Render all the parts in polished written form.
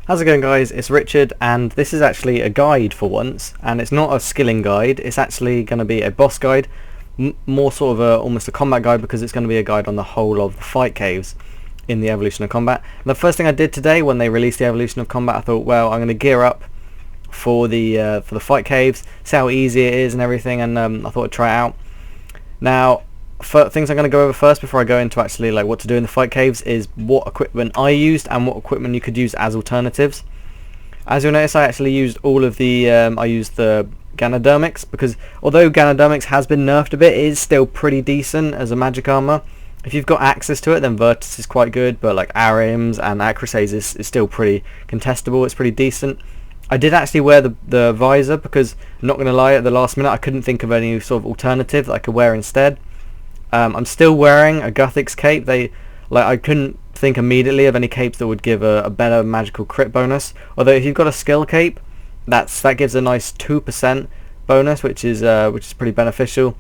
How's it going, guys? It's Richard, and this is actually a guide for once, and it's not a skilling guide. It's actually going to be a boss guide, more sort of almost a combat guide, because it's going to be a guide on the whole of the fight caves in the Evolution of Combat. And the first thing I did today when they released the Evolution of Combat, I thought, well, I'm going to gear up for the fight caves, see how easy it is and everything, and I thought I'd try it out. Now, things I'm going to go over first before I go into actually like what to do in the fight caves is what equipment I used and what equipment you could use as alternatives. As you'll notice, I actually used all of the I used the Ganodermics, because although Ganodermics has been nerfed a bit, it is still pretty decent as a magic armor. If you've got access to it, then Virtus is quite good, but like Arims and Acrosades is still pretty contestable. It's pretty decent. I did actually wear the visor because, I'm not going to lie, at the last minute I couldn't think of any sort of alternative that I could wear instead. I'm still wearing a Guthix cape. I couldn't think immediately of any capes that would give a better magical crit bonus. Although if you've got a skill cape, that gives a nice 2% bonus, which is pretty beneficial.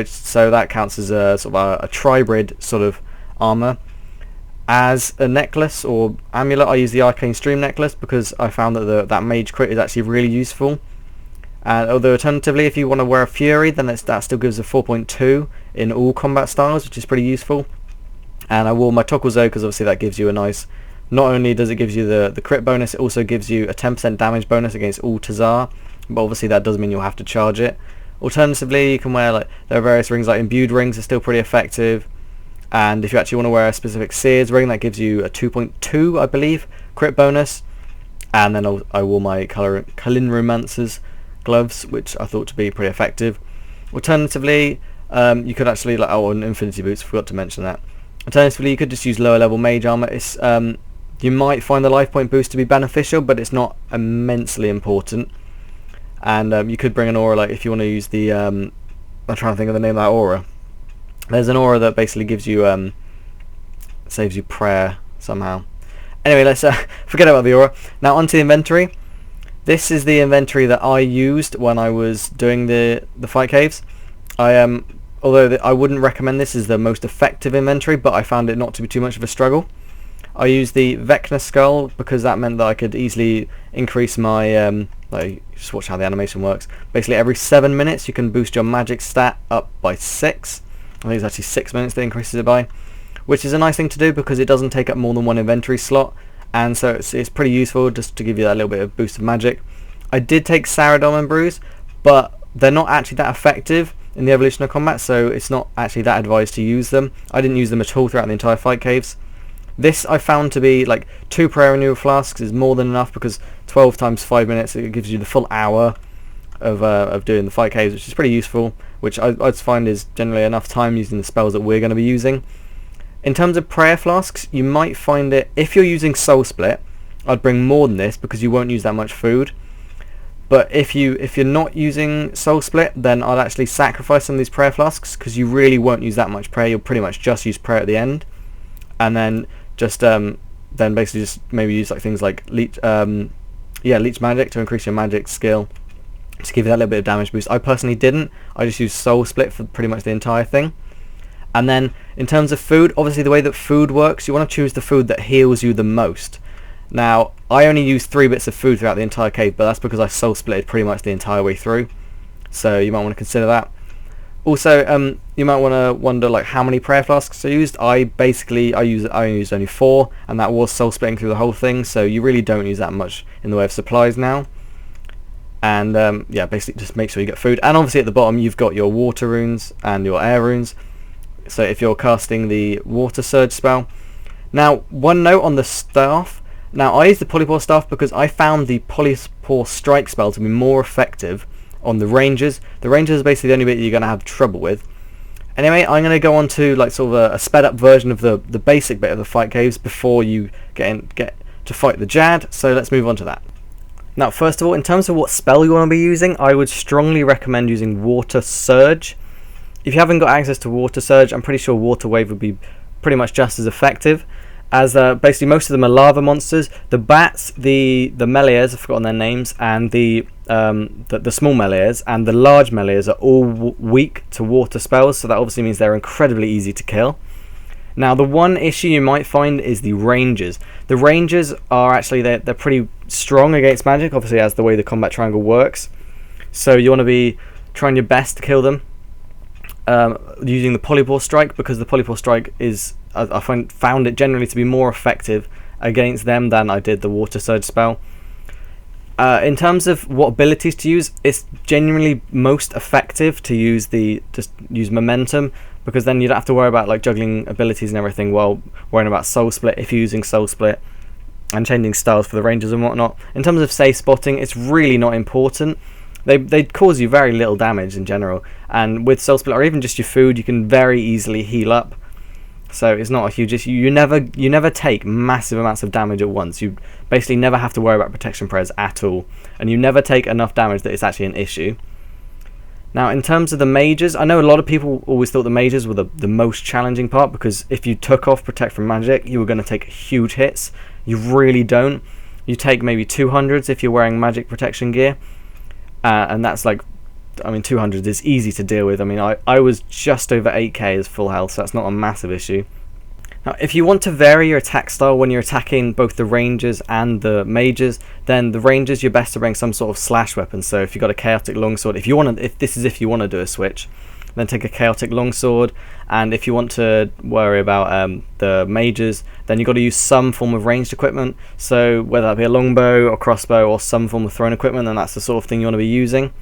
So that counts as a sort of a tribrid sort of armor. As a necklace or amulet, I use the Arcane Stream necklace because I found that that mage crit is actually really useful. And although alternatively, if you want to wear a Fury, then that still gives a 4.2 in all combat styles, which is pretty useful. And I wore my Tokuzo because obviously that gives you a nice, not only does it give you the crit bonus, it also gives you a 10% damage bonus against all tztok-jad, but obviously that does mean you'll have to charge it. Alternatively, you can wear, like, there are various rings, like imbued rings are still pretty effective. And if you actually want to wear a specific Sears ring, that gives you a 2.2, I believe, crit bonus. And then I wore my Kalinrumancer's gloves, which I thought to be pretty effective. Alternatively, you could actually, and Infinity Boots, forgot to mention that. Alternatively, you could just use lower level mage armor. It's you might find the life point boost to be beneficial, but it's not immensely important. And you could bring an aura, like if you want to use the I'm trying to think of the name of that aura. There's an aura that basically gives you saves you prayer somehow. Anyway, let's forget about the aura. Now onto the inventory. This is the inventory that I used when I was doing the fight caves. Although I wouldn't recommend this as the most effective inventory, but I found it not to be too much of a struggle. I used the Vecna Skull because that meant that I could easily increase my just watch how the animation works. Basically every 7 minutes you can boost your magic stat up by 6. I think it's actually 6 minutes that increases it by, which is a nice thing to do because it doesn't take up more than one inventory slot, and so it's pretty useful just to give you that little bit of boost of magic. I did take Saradom and Bruise, but they're not actually that effective in the Evolution of Combat, so it's not actually that advised to use them. I didn't use them at all throughout the entire fight caves. This I found to be like 2 prayer renewal flasks is more than enough, because 12 times 5 minutes, it gives you the full hour of doing the fight caves, which is pretty useful, which I'd find is generally enough time using the spells that we're going to be using. In terms of prayer flasks, you might find it, if you're using Soul Split, I'd bring more than this because you won't use that much food. But if you're not using Soul Split, then I'd actually sacrifice some of these prayer flasks because you really won't use that much prayer. You'll pretty much just use prayer at the end, and then just basically just maybe use like things like leech magic to increase your magic skill, to give you that little bit of damage boost. I personally didn't. I just used Soul Split for pretty much the entire thing. And then in terms of food, obviously the way that food works, you want to choose the food that heals you the most. Now, I only used 3 bits of food throughout the entire cave, but that's because I Soul Splitted pretty much the entire way through. So you might want to consider that. Also, you might want to wonder like how many prayer flasks I used. I used only 4, and that was Soul Splitting through the whole thing. So you really don't use that much in the way of supplies now. And yeah, basically just make sure you get food. And obviously at the bottom you've got your water runes and your air runes. So if you're casting the water surge spell. Now, one note on the staff. Now, I used the Polypore staff because I found the Polypore strike spell to be more effective on the rangers. The rangers are basically the only bit you're going to have trouble with. Anyway, I'm going to go on to like sort of a sped up version of the basic bit of the fight caves before you get to fight the Jad. So let's move on to that. Now, first of all, in terms of what spell you want to be using, I would strongly recommend using Water Surge. If you haven't got access to Water Surge, I'm pretty sure Water Wave would be pretty much just as effective, as basically most of them are lava monsters. The bats, the melees, I've forgotten their names, and the small melees and the large melees are all weak to water spells, so that obviously means they're incredibly easy to kill. Now the one issue you might find is the ranges. The ranges are actually, they're pretty strong against magic, obviously as the way the combat triangle works. So you want to be trying your best to kill them using the Polyball Strike, because the Polyball Strike is, I found it generally to be more effective against them than I did the Water Surge spell. In terms of what abilities to use, it's genuinely most effective to use just use momentum, because then you don't have to worry about like juggling abilities and everything while worrying about Soul Split if you're using Soul Split, and changing styles for the rangers and whatnot. In terms of safe spotting, it's really not important. They cause you very little damage in general, and with Soul Split or even just your food, you can very easily heal up. So it's not a huge issue. You never take massive amounts of damage at once. You basically never have to worry about protection prayers at all, and you never take enough damage that it's actually an issue. Now in terms of the mages, I know a lot of people always thought the mages were the most challenging part, because if you took off Protect from Magic, you were going to take huge hits. You really don't. You take maybe 200s if you're wearing magic protection gear, and that's like, I mean, 200 is easy to deal with. I mean, I was just over 8k as full health, so that's not a massive issue. Now, if you want to vary your attack style when you're attacking both the rangers and the mages, then the rangers, you're best to bring some sort of slash weapon. So if you've got a chaotic longsword, if you want to do a switch, then take a chaotic longsword. And if you want to worry about the mages, then you've got to use some form of ranged equipment. So whether that be a longbow or crossbow or some form of thrown equipment, then that's the sort of thing you want to be using.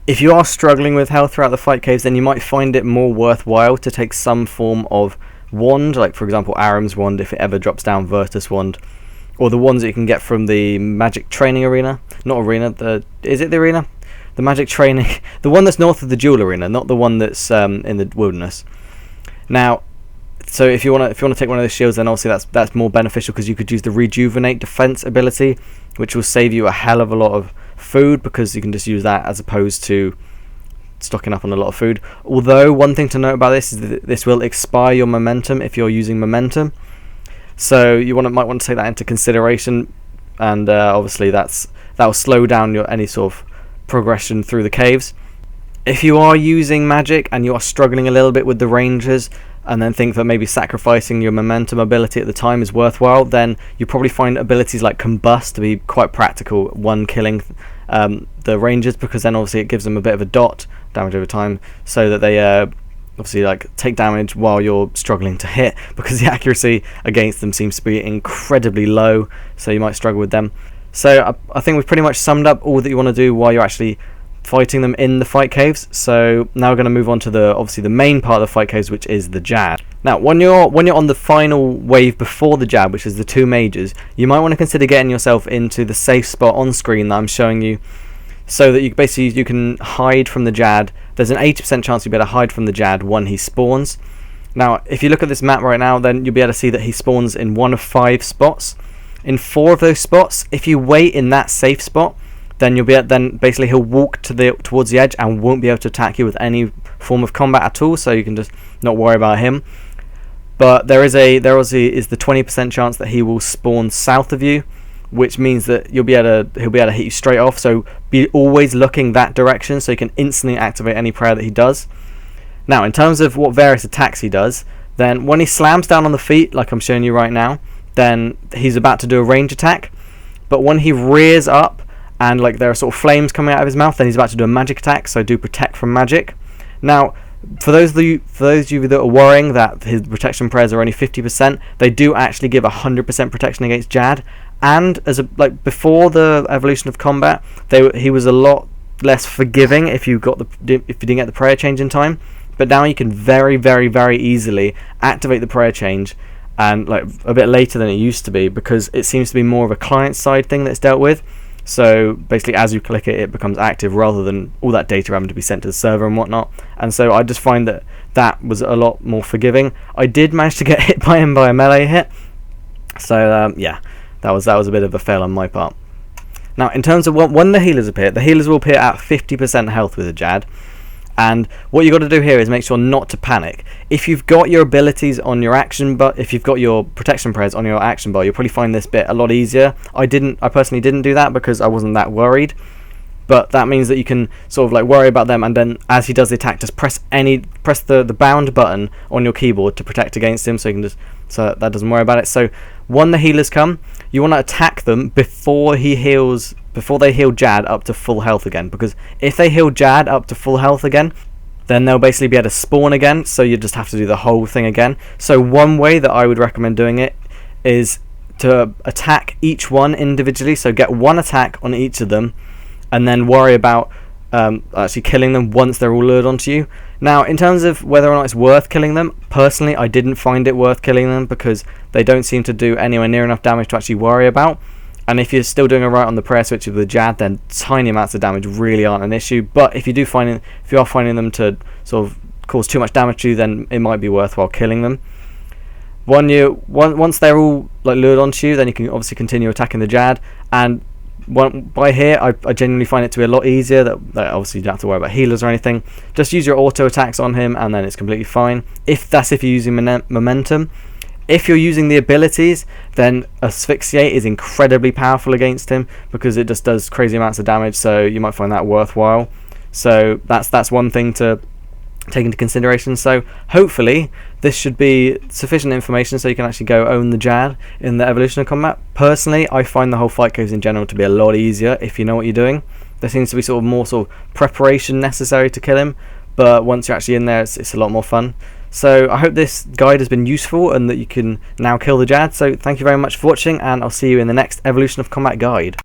If you are struggling with health throughout the fight caves, then you might find it more worthwhile to take some form of wand, like for example Aram's wand if it ever drops down, Virtus wand, or the ones that you can get from the magic training arena. Not arena, is it the arena? The magic training, the one that's north of the duel arena, not the one that's in the wilderness. Now, so if you want to take one of those shields, then obviously that's more beneficial, because you could use the rejuvenate defense ability, which will save you a hell of a lot of food, because you can just use that as opposed to stocking up on a lot of food. Although one thing to note about this is that this will expire your momentum if you're using momentum, so you might want to take that into consideration, and obviously that will slow down any sort of progression through the caves. If you are using magic and you are struggling a little bit with the rangers, and then think that maybe sacrificing your momentum ability at the time is worthwhile, then you probably find abilities like Combust to be quite practical, one killing the rangers, because then obviously it gives them a bit of a dot damage over time, so that they obviously like take damage while you're struggling to hit, because the accuracy against them seems to be incredibly low, so you might struggle with them. So I think we've pretty much summed up all that you want to do while you're actually fighting them in the fight caves. So now we're going to move on to obviously the main part of the fight caves, which is the Jad. Now when you're on the final wave before the Jad, which is the two mages, you might want to consider getting yourself into the safe spot on screen that I'm showing you, so that you can hide from the Jad. There's an 80% chance you'll be able to hide from the Jad when he spawns. Now if you look at this map right now, then you'll be able to see that he spawns in one of 5 spots. In 4 of those spots, if you wait in that safe spot, then basically he'll walk towards the edge and won't be able to attack you with any form of combat at all, so you can just not worry about him. But there obviously is the 20% chance that he will spawn south of you, which means that he'll be able to hit you straight off. So be always looking that direction, so you can instantly activate any prayer that he does. Now in terms of what various attacks he does, then when he slams down on the feet, like I'm showing you right now, then he's about to do a range attack. But when he rears up and like there are sort of flames coming out of his mouth, then he's about to do a magic attack, so do protect from magic. Now for those of you that are worrying that his protection prayers are only 50%, they do actually give 100% protection against Jad. And before the evolution of combat, he was a lot less forgiving if you didn't get the prayer change in time. But now you can very, very, very easily activate the prayer change, and like a bit later than it used to be, because it seems to be more of a client side thing that's dealt with. So basically as you click it, it becomes active rather than all that data having to be sent to the server and whatnot. And so I just find that was a lot more forgiving. I did manage to get hit by him by a melee hit, so yeah, that was a bit of a fail on my part. Now in terms of when the healers appear, the healers will appear at 50% health with a Jad. And what you got to do here is make sure not to panic. If you've got your abilities on your action bar, if you've got your protection prayers on your action bar, you'll probably find this bit a lot easier. I personally didn't do that because I wasn't that worried. but that means that you can sort of like worry about them, and then as he does the attack, just press the bound button on your keyboard to protect against him, so you can just, so that doesn't worry about it. So when the healers come, you want to attack them before they heal Jad up to full health again, because if they heal Jad up to full health again, then they'll basically be able to spawn again, so you just have to do the whole thing again. So one way that I would recommend doing it is to attack each one individually, so get one attack on each of them, and then worry about actually killing them once they're all lured onto you. Now, in terms of whether or not it's worth killing them, personally I didn't find it worth killing them, because they don't seem to do anywhere near enough damage to actually worry about. And if you're still doing alright on the prayer switch with the Jad, then tiny amounts of damage really aren't an issue. But if you are finding them to sort of cause too much damage to you, then it might be worthwhile killing them. Once they're all like lured onto you, then you can obviously continue attacking the Jad. And by here, I genuinely find it to be a lot easier. That obviously you don't have to worry about healers or anything. Just use your auto attacks on him, and then it's completely fine. If you're using momentum. If you're using the abilities, then Asphyxiate is incredibly powerful against him, because it just does crazy amounts of damage, so you might find that worthwhile. So that's one thing to take into consideration. So hopefully this should be sufficient information so you can actually go own the Jad in the Evolution of Combat. Personally, I find the whole fight caves in general to be a lot easier if you know what you're doing. There seems to be sort of more sort of preparation necessary to kill him, but once you're actually in there, it's a lot more fun. So I hope this guide has been useful and that you can now kill the Jad. So thank you very much for watching, and I'll see you in the next Evolution of Combat guide.